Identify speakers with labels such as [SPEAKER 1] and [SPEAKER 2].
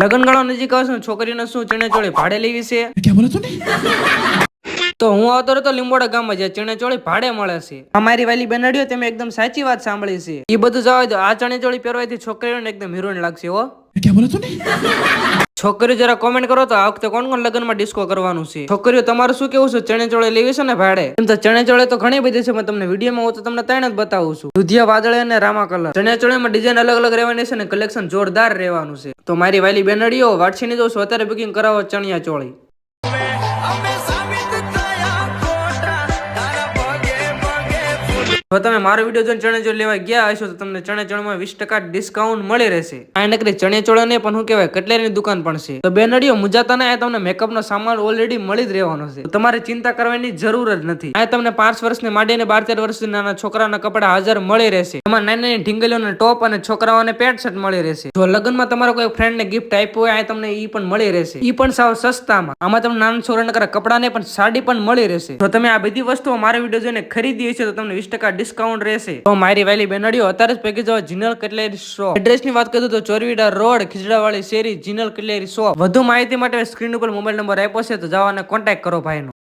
[SPEAKER 1] લગનગાળો નજીક આવશે ને છોકરીને શું ચણિયાચોળી ભાડે લેવી છે? તો હું આવતો રહેતો લીંબોડા ગામમાં જ્યાં ચણિયાચોળી ભાડે મળે છે. અમારી વાલી બેનડીઓ તમે એકદમ સાચી વાત સાંભળી છે. એ બધું જવા દો, આ ચણિયાચોળી પહેરવાથી છોકરીઓને એકદમ હિરોઈન લાગશે હો. છોકરીઓ જરા કોમેન્ટ કરો તો આ વખતે કોણ કોણ લગ્નમાં ડિસ્કો કરવાનું છે? છોકરીઓ તમારું શું કેવું છે? ચણિયાચોળી લેવી છે ને ભાડે? એમ તો ચણિયાચોળી તો ઘણી બધી છે, મેં તમને વિડીયોમાં હું તો તમને ત્રણ જ બતાવું છું. દુધિયા, વાદળી અને રામા કલર. ચણિયાચોળીમાં ડિઝાઇન અલગ અલગ રહેવાની છે ને કલેક્શન જોરદાર રહેવાનું છે. તો મારી વાલી બેનડીઓ વાટસીની દોસ્ત અત્યારે બુકિંગ કરાવો ચણિયાચોળી. જો તમે મારો વિડીયો જોઈને ચણિયાચોળી લેવા ગયા હશો તો તમને ચણિયાચોળીમાં 20% ડિસ્કાઉન્ટ મળી રહેશે. આ નકરી ચણિયાચોળી ને પણ શું કહેવાય કટલેરીની દુકાન પણ છે. તો બેનડીઓ મુજાતા ના, તમને મેકઅપનો સામાન ઓલરેડી મળી જ રહેવાનો છે. તો તમારે ચિંતા કરવાની જરૂર જ નથી. આ તમને 5 વર્ષની માંડીને 12-13 વર્ષની નાના છોકરાના કપડા હાજર મળી રહેશે. એમાં નાની નાની ઢીંગલીઓના ટોપ અને છોકરાઓને પેન્ટ શર્ટ મળી રહેશે. જો લગ્નમાં તમારો કોઈ ફ્રેન્ડને ગિફ્ટ આપ્યું હોય, આ તમને ઈ પણ મળી રહેશે. ઈ પણ સાવ સસ્તામાં. આમાં તમને નાના છોકરાના કપડા ને પણ સાડી પણ મળી રહેશે. જો તમે આ બધી વસ્તુઓ મારા વિડીયો જોઈને ખરીદી હશે તો તમને 20% ડિસ્કાઉન્ટ રહેશે. તો મારી વાલી બેનડીઓ અત્યારે જ package Jinal cutlery shop. Address ની વાત કરું તો ચોરવીડા રોડ, ખીજડાવાળી શેરી, જીનલ કટલેરી શોપ. વધુ માહિતી માટે સ્ક્રીન ઉપર મોબાઈલ નંબર આપ્યો છે, તો જાઓ અને કોન્ટેક્ટ કરો ભાઈનો.